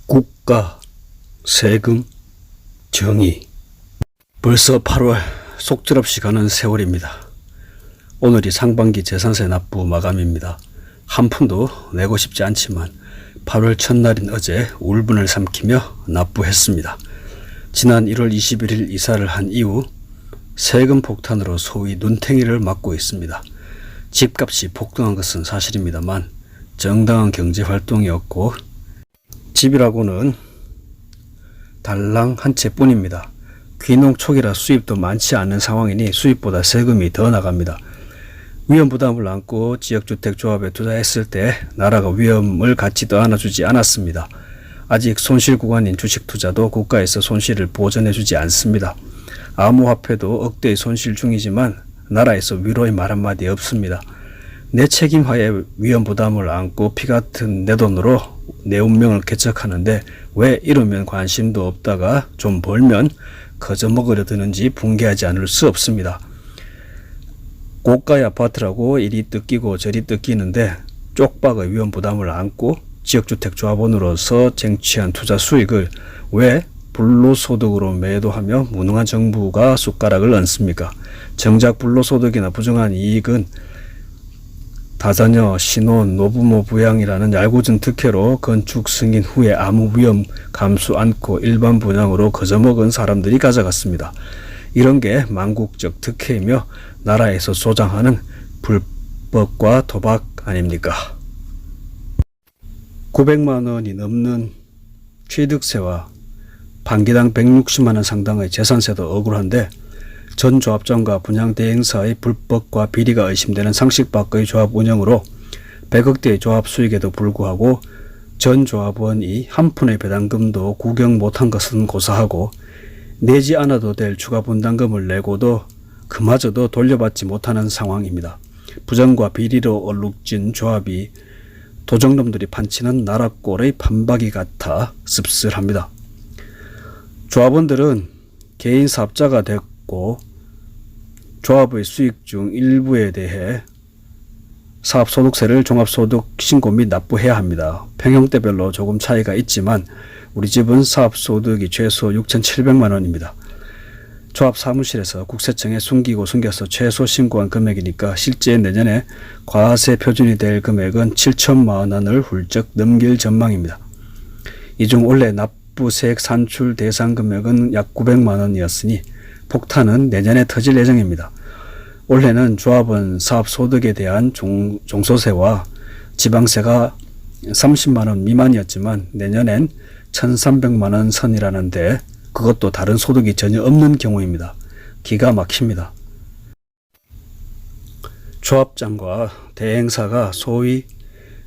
국가, 세금, 정의. 벌써 8월 속절없이 가는 세월입니다. 오늘이 상반기 재산세 납부 마감입니다. 한 푼도 내고 싶지 않지만 8월 첫날인 어제 울분을 삼키며 납부했습니다. 지난 1월 21일 이사를 한 이후 세금 폭탄으로 소위 눈탱이를 맞고 있습니다. 집값이 폭등한 것은 사실입니다만 정당한 경제활동이었고 집이라고는 달랑 한 채뿐입니다. 귀농 초기라 수입도 많지 않은 상황이니 수입보다 세금이 더 나갑니다. 위험 부담을 안고 지역주택조합에 투자했을 때 나라가 위험을 같이 떠안아주지 않았습니다. 아직 손실 구간인 주식투자도 국가에서 손실을 보전해주지 않습니다. 암호화폐도 억대의 손실 중이지만 나라에서 위로의 말 한마디 없습니다. 내 책임하에 위험 부담을 안고 피같은 내 돈으로 내 운명을 개척하는데 왜 이러면 관심도 없다가 좀 벌면 거저 먹으려 드는지 붕괴하지 않을 수 없습니다. 고가의 아파트라고 이리 뜯기고 저리 뜯기는데 쪽박의 위험 부담을 안고 지역주택조합원으로서 쟁취한 투자 수익을 왜 불로소득으로 매도하며 무능한 정부가 숟가락을 얹습니까? 정작 불로소득이나 부정한 이익은 다자녀, 신혼, 노부모 부양이라는 얄궂은 특혜로 건축 승인 후에 아무 위험 감수 않고 일반 분양으로 거저먹은 사람들이 가져갔습니다. 이런 게 망국적 특혜이며 나라에서 조장하는 불법과 도박 아닙니까? 900만 원이 넘는 취득세와 반기당 160만 원 상당의 재산세도 억울한데 전 조합장과 분양대행사의 불법과 비리가 의심되는 상식 밖의 조합 운영으로 100억대의 조합 수익에도 불구하고 전 조합원이 한 푼의 배당금도 구경 못한 것은 고사하고 내지 않아도 될 추가 분담금을 내고도 그마저도 돌려받지 못하는 상황입니다. 부정과 비리로 얼룩진 조합이 도적놈들이 판치는 나라꼴의 판박이 같아 씁쓸합니다. 조합원들은 개인 사업자가 됐고 조합의 수익 중 일부에 대해 사업소득세를 종합소득 신고 및 납부해야 합니다. 평형대별로 조금 차이가 있지만 우리 집은 사업소득이 최소 6,700만 원입니다. 조합 사무실에서 국세청에 숨겨서 최소 신고한 금액이니까 실제 내년에 과세 표준이 될 금액은 7천만 원을 훌쩍 넘길 전망입니다. 이 중 올해 납부세액 산출 대상 금액은 약 900만 원이었으니 폭탄은 내년에 터질 예정입니다. 올해는 조합원 사업소득에 대한 종소세와 지방세가 30만 원 미만이었지만 내년엔 1,300만 원 선이라는데 그것도 다른 소득이 전혀 없는 경우입니다. 기가 막힙니다. 조합장과 대행사가 소위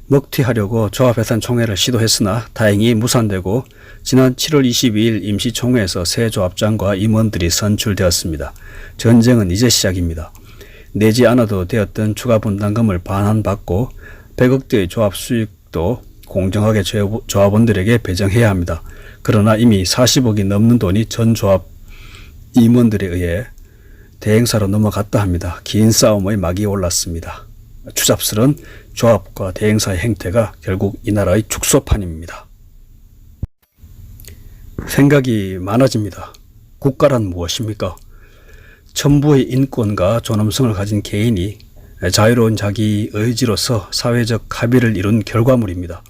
먹튀하려고 조합해산 총회를 시도했으나 다행히 무산되고 지난 7월 22일 임시총회에서 새 조합장과 임원들이 선출되었습니다. 전쟁은 이제 시작입니다. 내지 않아도 되었던 추가 분담금을 반환받고 100억대의 조합 수익도 공정하게 조합원들에게 배정해야 합니다. 그러나 이미 40억이 넘는 돈이 전 조합 임원들에 의해 대행사로 넘어갔다 합니다. 긴 싸움의 막이 올랐습니다. 추잡스런 조합과 대행사의 행태가 결국 이 나라의 축소판입니다. 생각이 많아집니다. 국가란 무엇입니까? 천부의 인권과 존엄성을 가진 개인이 자유로운 자기 의지로서 사회적 합의를 이룬 결과물입니다.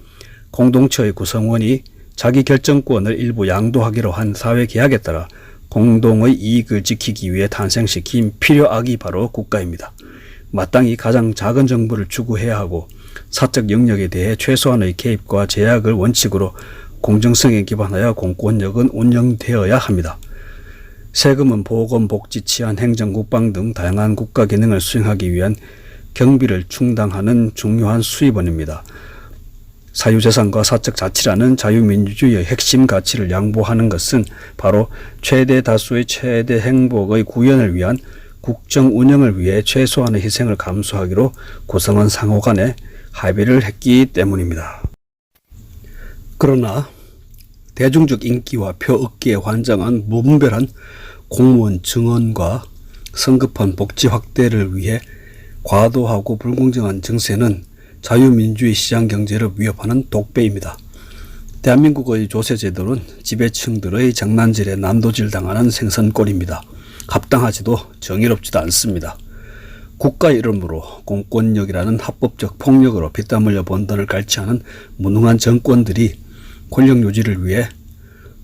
공동체의 구성원이 자기 결정권을 일부 양도하기로 한 사회계약에 따라 공동의 이익을 지키기 위해 탄생시킨 필요악이 바로 국가입니다. 마땅히 가장 작은 정부를 추구해야 하고 사적 영역에 대해 최소한의 개입과 제약을 원칙으로 공정성에 기반하여 공권력은 운영되어야 합니다. 세금은 보건, 복지, 치안, 행정, 국방 등 다양한 국가 기능을 수행하기 위한 경비를 충당하는 중요한 수입원입니다. 사유재산과 사적 자치라는 자유민주주의의 핵심 가치를 양보하는 것은 바로 최대 다수의 최대 행복의 구현을 위한 국정 운영을 위해 최소한의 희생을 감수하기로 구성원 상호 간에 합의를 했기 때문입니다. 그러나 대중적 인기와 표 얻기에 환장한 무분별한 공무원 증언과 성급한 복지 확대를 위해 과도하고 불공정한 증세는 자유민주의 시장경제를 위협하는 독배입니다. 대한민국의 조세제도는 지배층들의 장난질에 난도질 당하는 생선꼴입니다. 합당하지도 정의롭지도 않습니다. 국가 이름으로 공권력이라는 합법적 폭력으로 피땀 흘려 번 돈을 갈취하는 무능한 정권들이 권력 유지를 위해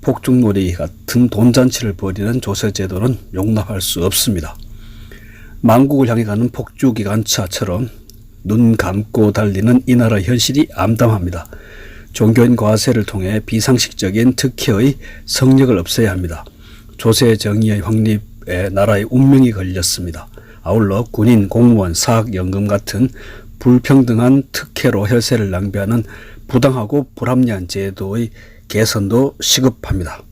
폭죽놀이 같은 돈잔치를 벌이는 조세제도는 용납할 수 없습니다. 만국을 향해 가는 폭주기관차처럼 눈 감고 달리는 이 나라의 현실이 암담합니다. 종교인 과세를 통해 비상식적인 특혜의 성력을 없애야 합니다. 조세 정의의 확립에 나라의 운명이 걸렸습니다. 아울러 군인, 공무원, 사학연금 같은 불평등한 특혜로 혈세를 낭비하는 부당하고 불합리한 제도의 개선도 시급합니다.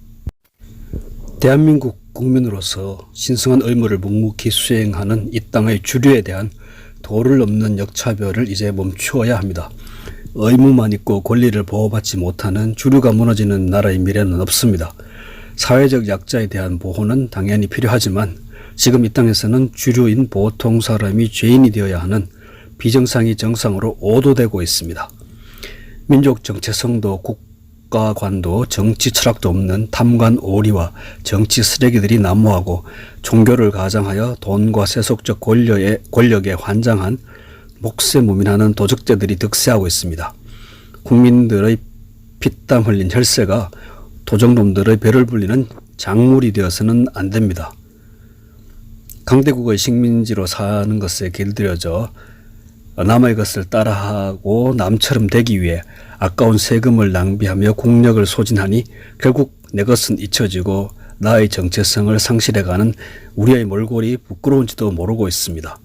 대한민국 국민으로서 신성한 의무를 묵묵히 수행하는 이 땅의 주류에 대한 도를 넘는 역차별을 이제 멈추어야 합니다. 의무만 있고 권리를 보호받지 못하는 주류가 무너지는 나라의 미래는 없습니다. 사회적 약자에 대한 보호는 당연히 필요하지만 지금 이 땅에서는 주류인 보통 사람이 죄인이 되어야 하는 비정상이 정상으로 오도되고 있습니다. 민족 정체성도 국가관도 정치 철학도 없는 탐관 오리와 정치 쓰레기들이 난무하고 종교를 가장하여 돈과 세속적 권력에 환장한 목세무민하는 도적자들이 득세하고 있습니다. 국민들의 피땀 흘린 혈세가 도적놈들의 배를 불리는 작물이 되어서는 안 됩니다. 강대국의 식민지로 사는 것에 길들여져 남의 것을 따라하고 남처럼 되기 위해 아까운 세금을 낭비하며 국력을 소진하니 결국 내 것은 잊혀지고 나의 정체성을 상실해가는 우리의 몰골이 부끄러운지도 모르고 있습니다.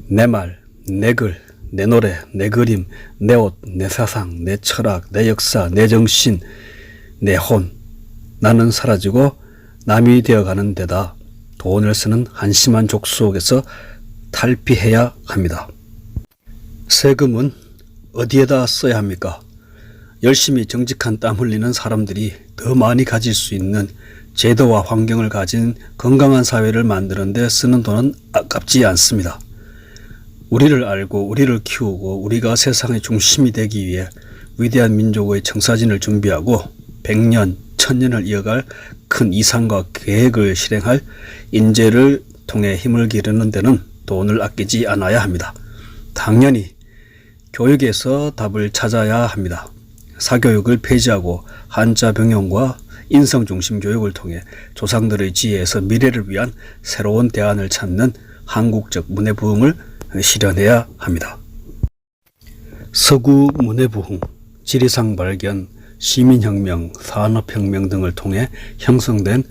내 말, 내 글, 내 노래, 내 그림, 내 옷, 내 사상, 내 철학, 내 역사, 내 정신, 내 혼. 나는 사라지고 남이 되어가는 데다 돈을 쓰는 한심한 족수 속에서 탈피해야 합니다. 세금은 어디에다 써야 합니까? 열심히 정직한 땀 흘리는 사람들이 더 많이 가질 수 있는 제도와 환경을 가진 건강한 사회를 만드는 데 쓰는 돈은 아깝지 않습니다. 우리를 알고 우리를 키우고 우리가 세상의 중심이 되기 위해 위대한 민족의 청사진을 준비하고 100년, 1000년을 이어갈 큰 이상과 계획을 실행할 인재를 통해 힘을 기르는 데는 돈을 아끼지 않아야 합니다. 당연히 교육에서 답을 찾아야 합니다. 사교육을 폐지하고 한자 병용과 인성중심 교육을 통해 조상들의 지혜에서 미래를 위한 새로운 대안을 찾는 한국적 문해부흥을 실현해야 합니다. 서구 문해부흥, 지리산 발견, 시민혁명, 산업혁명 등을 통해 형성된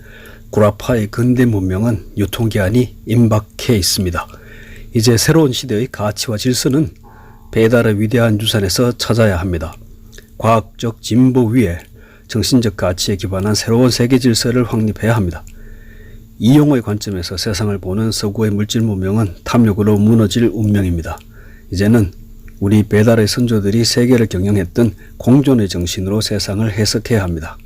구라파의 근대 문명은 유통기한이 임박해 있습니다. 이제 새로운 시대의 가치와 질서는 배달의 위대한 유산에서 찾아야 합니다. 과학적 진보 위에 정신적 가치에 기반한 새로운 세계 질서를 확립해야 합니다. 이용의 관점에서 세상을 보는 서구의 물질 문명은 탐욕으로 무너질 운명입니다. 이제는 우리 배달의 선조들이 세계를 경영했던 공존의 정신으로 세상을 해석해야 합니다.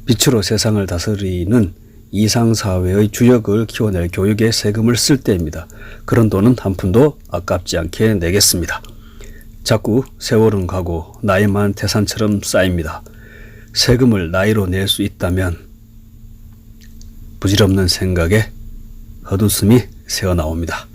빛으로 세상을 다스리는 이상사회의 주역을 키워낼 교육에 세금을 쓸 때입니다. 그런 돈은 한 푼도 아깝지 않게 내겠습니다. 자꾸 세월은 가고 나이만 태산처럼 쌓입니다. 세금을 나이로 낼 수 있다면 부질없는 생각에 헛웃음이 새어나옵니다.